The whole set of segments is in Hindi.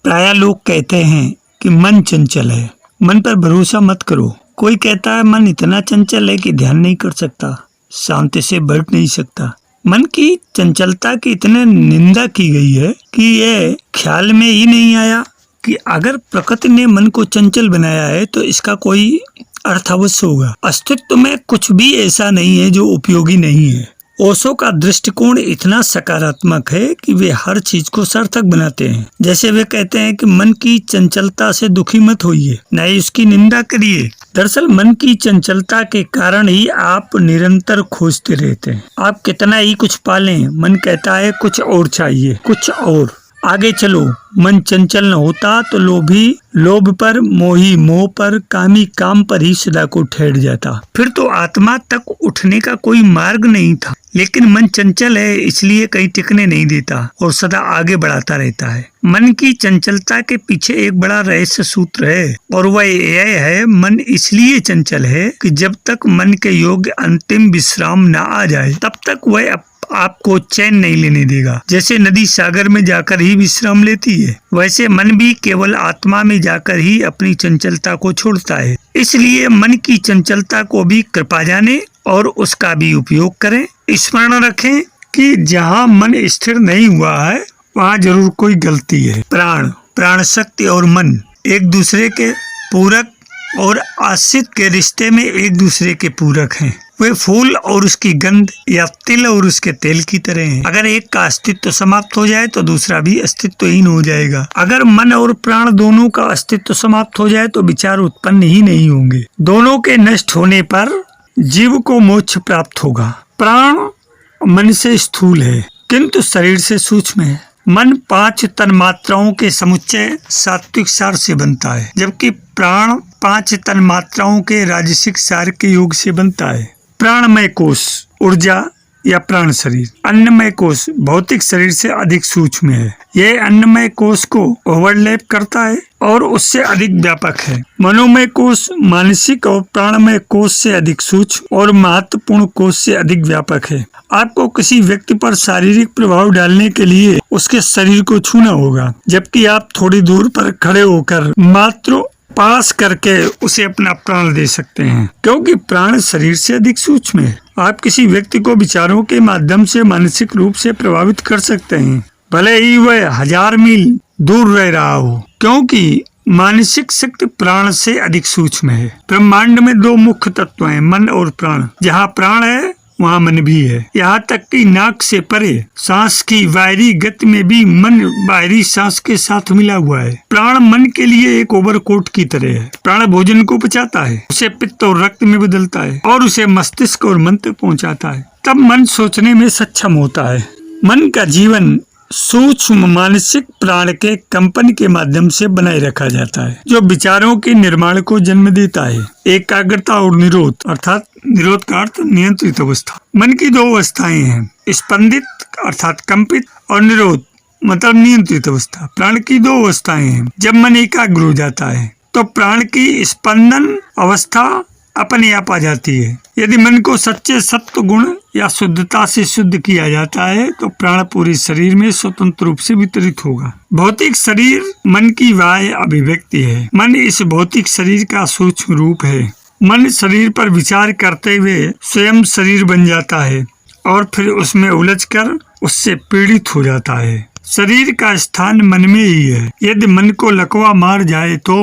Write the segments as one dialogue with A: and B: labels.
A: प्राय लोग कहते हैं कि मन चंचल है, मन पर भरोसा मत करो। कोई कहता है मन इतना चंचल है कि ध्यान नहीं कर सकता, शांति से बैठ नहीं सकता। मन की चंचलता की इतने निंदा की गई है कि ये ख्याल में ही नहीं आया कि अगर प्रकृति ने मन को चंचल बनाया है तो इसका कोई अर्थ अवश्य होगा। अस्तित्व में कुछ भी ऐसा नहीं है जो उपयोगी नहीं है। ओशो का दृष्टिकोण इतना सकारात्मक है कि वे हर चीज को सार्थक बनाते हैं। जैसे वे कहते हैं कि मन की चंचलता से दुखी मत होइए, न ही उसकी निंदा करिए। दरअसल मन की चंचलता के कारण ही आप निरंतर खोजते रहते हैं। आप कितना ही कुछ पालें, मन कहता है कुछ और चाहिए, कुछ और। आगे चलो, मन चंचल न होता तो लोभ पर, मोही मोह पर, कामी काम पर ही सदा को ठहर जाता। फिर तो आत्मा तक उठने का कोई मार्ग नहीं था। लेकिन मन चंचल है, इसलिए कहीं टिकने नहीं देता और सदा आगे बढ़ाता रहता है। मन की चंचलता के पीछे एक बड़ा रहस्य सूत्र है और वह यह है, मन इसलिए चंचल है कि जब तक मन के योग्य अंतिम विश्राम न आ जाए तब तक वह आपको चैन नहीं लेने देगा। जैसे नदी सागर में जाकर ही विश्राम लेती है, वैसे मन भी केवल आत्मा में जाकर ही अपनी चंचलता को छोड़ता है। इसलिए मन की चंचलता को भी कृपा जाने और उसका भी उपयोग करें। स्मरण रखें कि जहाँ मन स्थिर नहीं हुआ है वहाँ जरूर कोई गलती है। प्राण शक्ति और मन एक दूसरे के पूरक और आश्रित के रिश्ते में एक दूसरे के पूरक हैं। वे फूल और उसकी गंध या तिल और उसके तेल की तरह हैं। अगर एक का अस्तित्व समाप्त हो जाए तो दूसरा भी अस्तित्वहीन हो जाएगा। अगर मन और प्राण दोनों का अस्तित्व समाप्त हो जाए तो विचार उत्पन्न ही नहीं होंगे। दोनों के नष्ट होने पर जीव को मोक्ष प्राप्त होगा। प्राण मन से स्थूल है किंतु शरीर से सूक्ष्म है। मन 5 तन्मात्राओं के समुच्चय सात्विक सार से बनता है, जबकि प्राण 5 तन्मात्राओं के राजसिक सार के योग से बनता है। प्राणमय कोश ऊर्जा या प्राण शरीर, अन्नमय कोश भौतिक शरीर से अधिक सूक्ष्म है। यह अन्नमय कोश को ओवरलैप करता है और उससे अधिक व्यापक है। मनोमय कोश मानसिक और प्राणमय कोश से अधिक सूक्ष्म और महत्वपूर्ण कोश से अधिक व्यापक है। आपको किसी व्यक्ति पर शारीरिक प्रभाव डालने के लिए उसके शरीर को छूना होगा, जबकि आप थोड़ी दूर पर खड़े होकर मात्र पास करके उसे अपना प्राण दे सकते हैं, क्योंकि प्राण शरीर से अधिक सूक्ष्म है। आप किसी व्यक्ति को विचारों के माध्यम से मानसिक रूप से प्रभावित कर सकते हैं, भले ही वह 1000 मील दूर रह रहा हो, क्योंकि मानसिक शक्ति प्राण से अधिक सूक्ष्म है। ब्रह्मांड में 2 मुख्य तत्व हैं, मन और प्राण। जहाँ प्राण है वहाँ मन भी है। यहाँ तक कि नाक से परे सांस की बाहरी गति में भी मन बाहरी सांस के साथ मिला हुआ है। प्राण मन के लिए एक ओवरकोट की तरह है। प्राण भोजन को पचाता है, उसे पित्त और रक्त में बदलता है और उसे मस्तिष्क और मन तक पहुँचाता है। तब मन सोचने में सक्षम होता है। मन का जीवन सूक्ष्म मानसिक प्राण के कंपन के माध्यम से बनाए रखा जाता है, जो विचारों के निर्माण को जन्म देता है। एकाग्रता और निरोध, अर्थात निरोध का अर्थ नियंत्रित अवस्था। मन की 2 अवस्थाएं हैं, स्पंदित अर्थात कंपित और निरोध मतलब नियंत्रित अवस्था। प्राण की 2 अवस्थाएं हैं। जब मन एकाग्र हो जाता है तो प्राण की स्पंदन अवस्था अपने आप आ जाती है। यदि मन को सच्चे सत्व गुण या शुद्धता से शुद्ध किया जाता है तो प्राण पूरे शरीर में स्वतंत्र रूप से वितरित होगा। भौतिक शरीर मन की बाह्य अभिव्यक्ति है। मन इस भौतिक शरीर का सूक्ष्म रूप है। मन शरीर पर विचार करते हुए स्वयं शरीर बन जाता है और फिर उसमें उलझकर उससे पीड़ित हो जाता है। शरीर का स्थान मन में ही है। यदि मन को लकवा मार जाए तो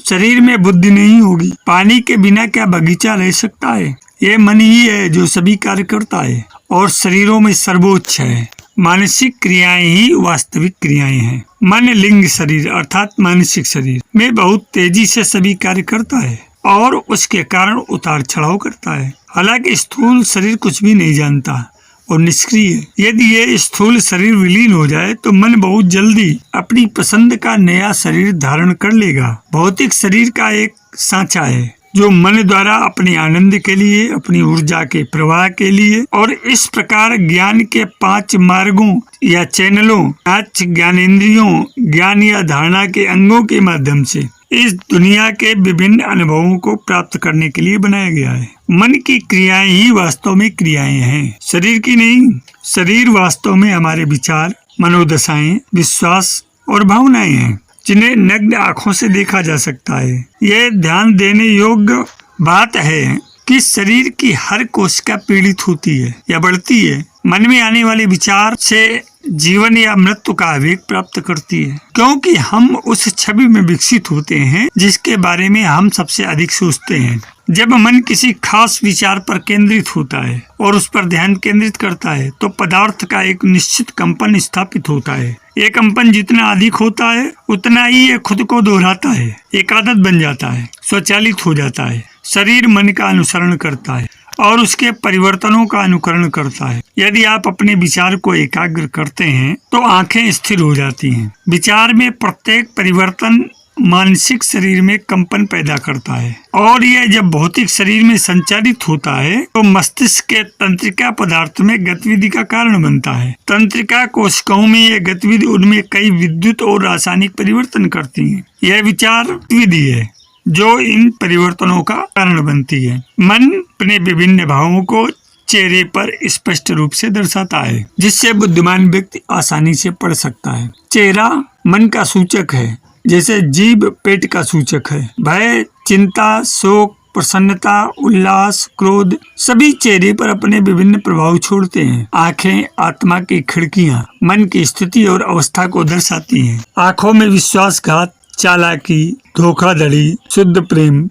A: शरीर में बुद्धि नहीं होगी। पानी के बिना क्या बगीचा रह सकता है? ये मन ही है जो सभी कार्य करता है और शरीरों में सर्वोच्च है। मानसिक क्रियाएं ही वास्तविक क्रियाएं हैं। मन लिंग शरीर अर्थात मानसिक शरीर में बहुत तेजी से सभी कार्य करता है और उसके कारण उतार चढ़ाव करता है। हालांकि स्थूल शरीर कुछ भी नहीं जानता और निष्क्रिय है। यदि ये स्थूल शरीर विलीन हो जाए तो मन बहुत जल्दी अपनी पसंद का नया शरीर धारण कर लेगा। भौतिक शरीर का एक सांचा है जो मन द्वारा अपने आनंद के लिए, अपनी ऊर्जा के प्रवाह के लिए और इस प्रकार ज्ञान के 5 मार्गों या चैनलों, 5 ज्ञानेंद्रियों, ज्ञान या धारणा के अंगों के माध्यम से इस दुनिया के विभिन्न अनुभवों को प्राप्त करने के लिए बनाया गया है। मन की क्रियाएं ही वास्तव में क्रियाएं हैं, शरीर की नहीं। शरीर वास्तव में हमारे विचार, मनोदशाएं, विश्वास और भावनाएं हैं। जिन्हें नग्न आंखों से देखा जा सकता है। यह ध्यान देने योग्य बात है कि शरीर की हर कोशिका पीड़ित होती है या बढ़ती है। मन में आने वाले विचार से जीवन या मृत्यु का आवेग प्राप्त करती है, क्योंकि हम उस छवि में विकसित होते हैं जिसके बारे में हम सबसे अधिक सोचते हैं। जब मन किसी खास विचार पर केंद्रित होता है और उस पर ध्यान केंद्रित करता है तो पदार्थ का एक निश्चित कंपन स्थापित होता है। ये कंपन जितना अधिक होता है उतना ही ये खुद को दोहराता है, एक आदत बन जाता है, स्वचालित हो जाता है। शरीर मन का अनुसरण करता है और उसके परिवर्तनों का अनुकरण करता है। यदि आप अपने विचार को एकाग्र करते हैं तो आंखें स्थिर हो जाती हैं। विचार में प्रत्येक परिवर्तन मानसिक शरीर में कंपन पैदा करता है और यह जब भौतिक शरीर में संचालित होता है तो मस्तिष्क के तंत्रिका पदार्थ में गतिविधि का कारण बनता है। तंत्रिका कोशिकाओं में यह गतिविधि उनमें कई विद्युत और रासायनिक परिवर्तन करती है। यह विचार गतिविधि है जो इन परिवर्तनों का कारण बनती है। मन अपने विभिन्न भावों को चेहरे पर स्पष्ट रूप से दर्शाता है, जिससे बुद्धिमान व्यक्ति आसानी से पढ़ सकता है। चेहरा मन का सूचक है, जैसे जीभ पेट का सूचक है। भय, चिंता, शोक, प्रसन्नता, उल्लास, क्रोध सभी चेहरे पर अपने विभिन्न प्रभाव छोड़ते हैं। आंखें आत्मा की खिड़कियां मन की स्थिति और अवस्था को दर्शाती हैं। आंखों में विश्वासघात, चालाकी, धोखाधड़ी, शुद्ध प्रेम,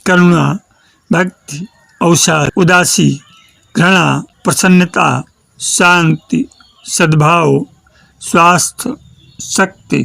A: करुणा, भक्ति, अवसाद, उदासी, घृणा, प्रसन्नता, शांति, सद्भाव, स्वास्थ्य, शक्ति,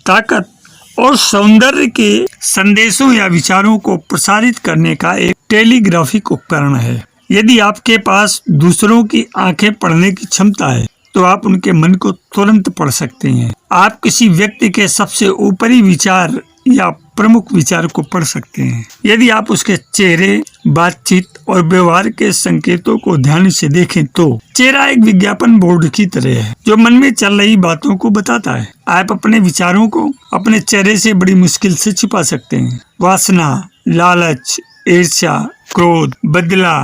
A: ताकत और सौंदर्य के संदेशों या विचारों को प्रसारित करने का एक टेलीग्राफिक उपकरण है। यदि आपके पास दूसरों की आंखें पढ़ने की क्षमता है तो आप उनके मन को तुरंत पढ़ सकते हैं। आप किसी व्यक्ति के सबसे ऊपरी विचार या प्रमुख विचार को पढ़ सकते हैं यदि आप उसके चेहरे, बातचीत और व्यवहार के संकेतों को ध्यान से देखें तो चेहरा एक विज्ञापन बोर्ड की तरह है जो मन में चल रही बातों को बताता है। आप अपने विचारों को अपने चेहरे से बड़ी मुश्किल से छिपा सकते हैं। वासना, लालच, ईर्ष्या, क्रोध, बदला,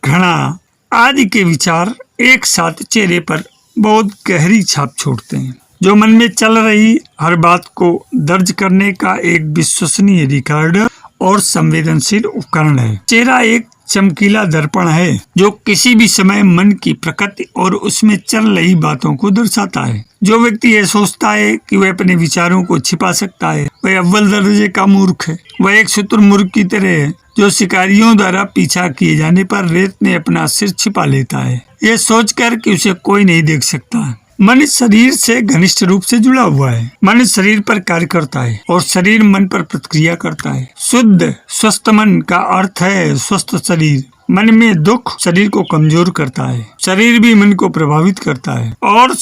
A: घृणा आदि के विचार एक साथ चेहरे पर बहुत गहरी छाप छोड़ते हैं, जो मन में चल रही हर बात को दर्ज करने का एक विश्वसनीय रिकॉर्ड और संवेदनशील उपकरण है। चेहरा एक चमकीला दर्पण है जो किसी भी समय मन की प्रकृति और उसमें चल रही बातों को दर्शाता है। जो व्यक्ति यह सोचता है कि वह अपने विचारों को छिपा सकता है वह अव्वल दर्जे का मूर्ख है। वह एक शुतुरमुर्ग की तरह है जो शिकारियों द्वारा पीछा किए जाने पर रेत में अपना सिर छिपा लेता है, यह सोचकर कि उसे कोई नहीं देख सकता। मन शरीर से घनिष्ठ रूप से जुड़ा हुआ है। मन शरीर पर कार्य करता है और शरीर मन पर प्रतिक्रिया करता है। शुद्ध स्वस्थ मन का अर्थ है स्वस्थ शरीर। मन में दुख शरीर को कमजोर करता है, शरीर भी मन को प्रभावित करता है और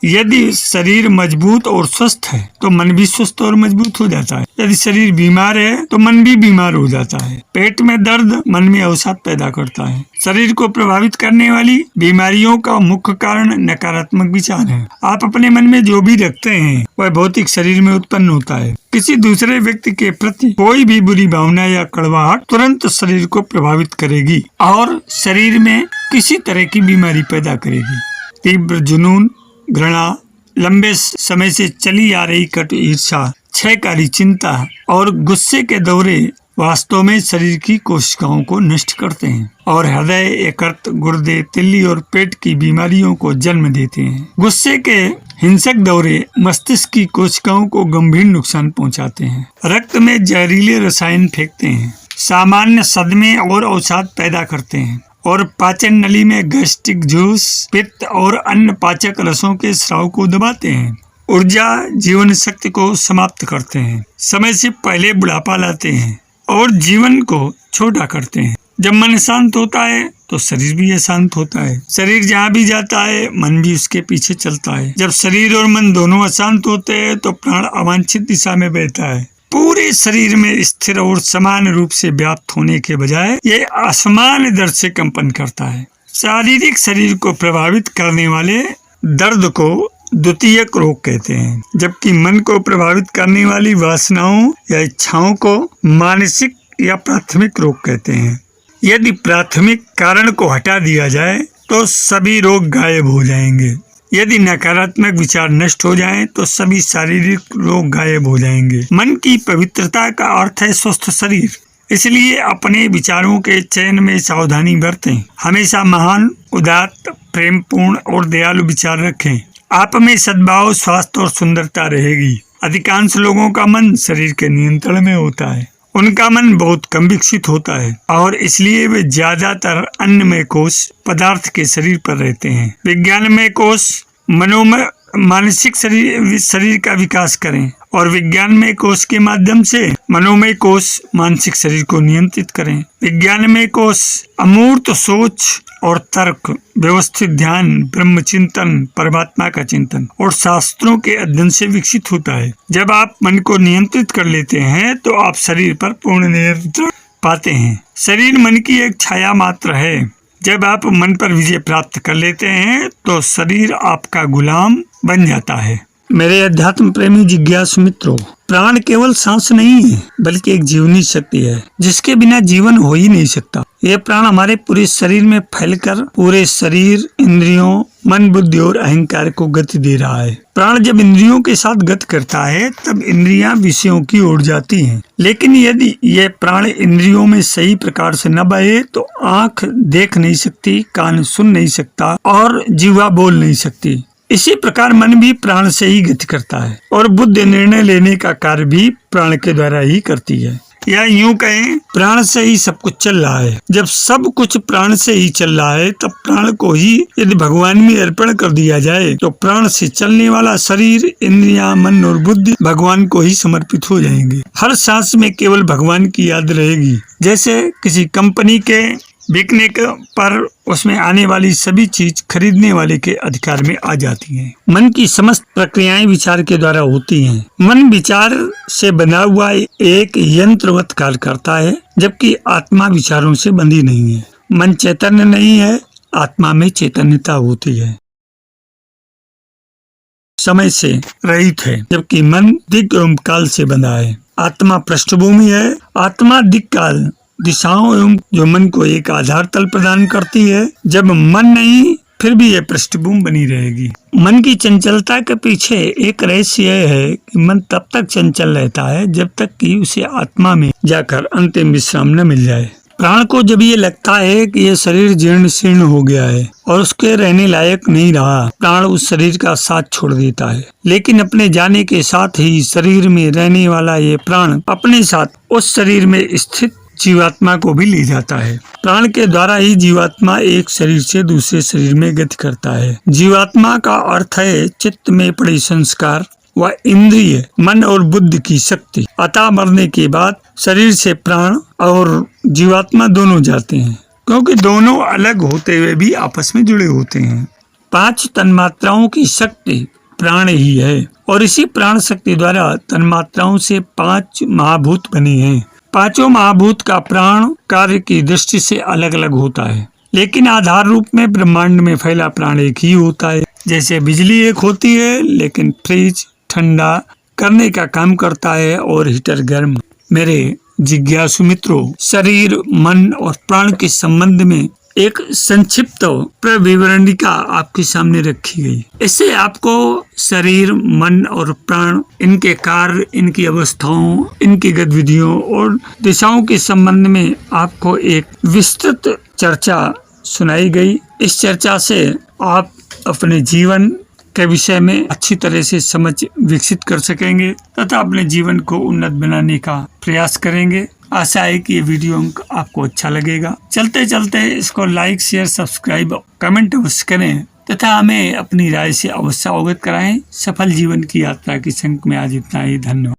A: यदि शरीर मजबूत और स्वस्थ है तो मन भी स्वस्थ और मजबूत हो जाता है। यदि शरीर बीमार है तो मन भी बीमार हो जाता है। पेट में दर्द मन में अवसाद पैदा करता है। शरीर को प्रभावित करने वाली बीमारियों का मुख्य कारण नकारात्मक विचार है। आप अपने मन में जो भी रखते हैं वह भौतिक शरीर में उत्पन्न होता है। किसी दूसरे व्यक्ति के प्रति कोई भी बुरी भावना या कड़वाहट तुरंत शरीर को प्रभावित करेगी और शरीर में किसी तरह की बीमारी पैदा करेगी। तीव्र जुनून, घृणा, लंबे समय से चली आ रही कट ईर्ष्या, क्षयकारी चिंता और गुस्से के दौरे वास्तव में शरीर की कोशिकाओं को नष्ट करते हैं और हृदय, यकृत, गुर्दे, तिल्ली और पेट की बीमारियों को जन्म देते हैं। गुस्से के हिंसक दौरे मस्तिष्क की कोशिकाओं को गंभीर नुकसान पहुंचाते हैं, रक्त में जहरीले रसायन फेंकते हैं, सामान्य सदमे और अवसाद पैदा करते हैं और पाचन नली में गैस्ट्रिक जूस, पित्त और अन्य पाचक रसों के स्राव को दबाते हैं। ऊर्जा, जीवन शक्ति को समाप्त करते हैं, समय से पहले बुढ़ापा लाते हैं और जीवन को छोटा करते हैं। जब मन शांत होता है तो शरीर भी अशांत होता है। शरीर जहाँ भी जाता है मन भी उसके पीछे चलता है। जब शरीर और मन दोनों अशांत होते हैं तो प्राण अवांछित दिशा में बहता है। पूरे शरीर में स्थिर और समान रूप से व्याप्त होने के बजाय ये असमान दर से कंपन करता है। शारीरिक शरीर को प्रभावित करने वाले दर्द को द्वितीयक रोग कहते हैं, जबकि मन को प्रभावित करने वाली वासनाओं या इच्छाओं को मानसिक या प्राथमिक रोग कहते हैं। यदि प्राथमिक कारण को हटा दिया जाए तो सभी रोग गायब हो जाएंगे। यदि नकारात्मक विचार नष्ट हो जाएं तो सभी शारीरिक रोग गायब हो जाएंगे। मन की पवित्रता का अर्थ है स्वस्थ शरीर, इसलिए अपने विचारों के चयन में सावधानी बरतें। हमेशा महान, उदात्त, प्रेमपूर्ण और दयालु विचार रखें। आप में सद्भाव, स्वास्थ्य और सुंदरता रहेगी। अधिकांश लोगों का मन शरीर के नियंत्रण में होता है। उनका मन बहुत कम विकसित होता है और इसलिए वे ज्यादातर अन्नमय कोश पदार्थ के शरीर पर रहते हैं। विज्ञानमय कोश मनोमय मानसिक शरीर का विकास करें और विज्ञानमय कोश के माध्यम से मनोमय कोश मानसिक शरीर को नियंत्रित करें। विज्ञानमय कोश अमूर्त सोच और तर्क, व्यवस्थित ध्यान, ब्रह्म चिंतन, परमात्मा का चिंतन और शास्त्रों के अध्ययन से विकसित होता है। जब आप मन को नियंत्रित कर लेते हैं तो आप शरीर पर पूर्ण नियंत्रण पाते हैं। शरीर मन की एक छाया मात्र है। जब आप मन पर विजय प्राप्त कर लेते हैं तो शरीर आपका गुलाम बन जाता है। मेरे अध्यात्म प्रेमी जिज्ञासु मित्रों, प्राण केवल सांस नहीं है बल्कि एक जीवनी शक्ति है जिसके बिना जीवन हो ही नहीं सकता। यह प्राण हमारे पूरे शरीर में फैलकर पूरे शरीर, इंद्रियों, मन, बुद्धि और अहंकार को गति दे रहा है। प्राण जब इंद्रियों के साथ गति करता है तब इंद्रियां विषयों की ओर जाती हैं। लेकिन यदि यह प्राण इंद्रियों में सही प्रकार से न बहे तो आंख देख नहीं सकती, कान सुन नहीं सकता और जीवा बोल नहीं सकती। इसी प्रकार मन भी प्राण से ही गति करता है और बुद्धि निर्णय लेने का कार्य भी प्राण के द्वारा ही करती है। या यूं कहें, प्राण से ही सब कुछ चल रहा है। जब सब कुछ प्राण से ही चल रहा है तब प्राण को ही यदि भगवान में अर्पण कर दिया जाए तो प्राण से चलने वाला शरीर, इंद्रियां, मन और बुद्धि भगवान को ही समर्पित हो जाएंगे। हर सांस में केवल भगवान की याद रहेगी। जैसे किसी कंपनी के बिकने पर उसमें आने वाली सभी चीज खरीदने वाले के अधिकार में आ जाती हैं। मन की समस्त प्रक्रियाएं विचार के द्वारा होती हैं। मन विचार से बना हुआ एक यंत्रवत कार्य करता है, जबकि आत्मा विचारों से बंधी नहीं है। मन चैतन्य नहीं है, आत्मा में चैतन्यता होती है। समय से रहित है, जबकि मन दिक् एवं काल से बंधा है। आत्मा पृष्ठभूमि है, आत्मा दिक् काल दिशाओं एवं जो मन को एक आधार तल प्रदान करती है। जब मन नहीं, फिर भी यह पृष्ठभूमि बनी रहेगी। मन की चंचलता के पीछे एक रहस्य यह है कि मन तब तक चंचल रहता है जब तक कि उसे आत्मा में जाकर अंतिम विश्राम न मिल जाए। प्राण को जब ये लगता है कि यह शरीर जीर्ण शीर्ण हो गया है और उसके रहने लायक नहीं रहा, प्राण उस शरीर का साथ छोड़ देता है। लेकिन अपने जाने के साथ ही शरीर में रहने वाला ये प्राण अपने साथ उस शरीर में स्थित जीवात्मा को भी ले जाता है। प्राण के द्वारा ही जीवात्मा एक शरीर से दूसरे शरीर में गति करता है। जीवात्मा का अर्थ है चित्त में पड़े संस्कार व इंद्रिय, मन और बुद्धि की शक्ति। अतः मरने के बाद शरीर से प्राण और जीवात्मा दोनों जाते हैं, क्योंकि दोनों अलग होते हुए भी आपस में जुड़े होते हैं। 5 तन्मात्राओं की शक्ति प्राण ही है और इसी प्राण शक्ति द्वारा तन्मात्राओं से 5 महाभूत बने हैं। 5 महाभूत का प्राण कार्य की दृष्टि से अलग अलग होता है, लेकिन आधार रूप में ब्रह्मांड में फैला प्राण एक ही होता है। जैसे बिजली एक होती है, लेकिन फ्रिज ठंडा करने का काम करता है और हीटर गर्म। मेरे जिज्ञासु मित्रों, शरीर, मन और प्राण के संबंध में एक संक्षिप्त प्रविवरणिका आपके सामने रखी गई। इससे आपको शरीर, मन और प्राण, इनके कार्य, इनकी अवस्थाओं, इनकी गतिविधियों और दिशाओं के संबंध में आपको एक विस्तृत चर्चा सुनाई गई। इस चर्चा से आप अपने जीवन के विषय में अच्छी तरह से समझ विकसित कर सकेंगे तथा अपने जीवन को उन्नत बनाने का प्रयास करेंगे। आशा है कि ये वीडियो आपको अच्छा लगेगा। चलते चलते इसको लाइक, शेयर, सब्सक्राइब, कमेंट अवश्य करें तथा हमें अपनी राय से अवश्य अवगत कराएं। सफल जीवन की यात्रा के संग में आज इतना ही। धन्यवाद।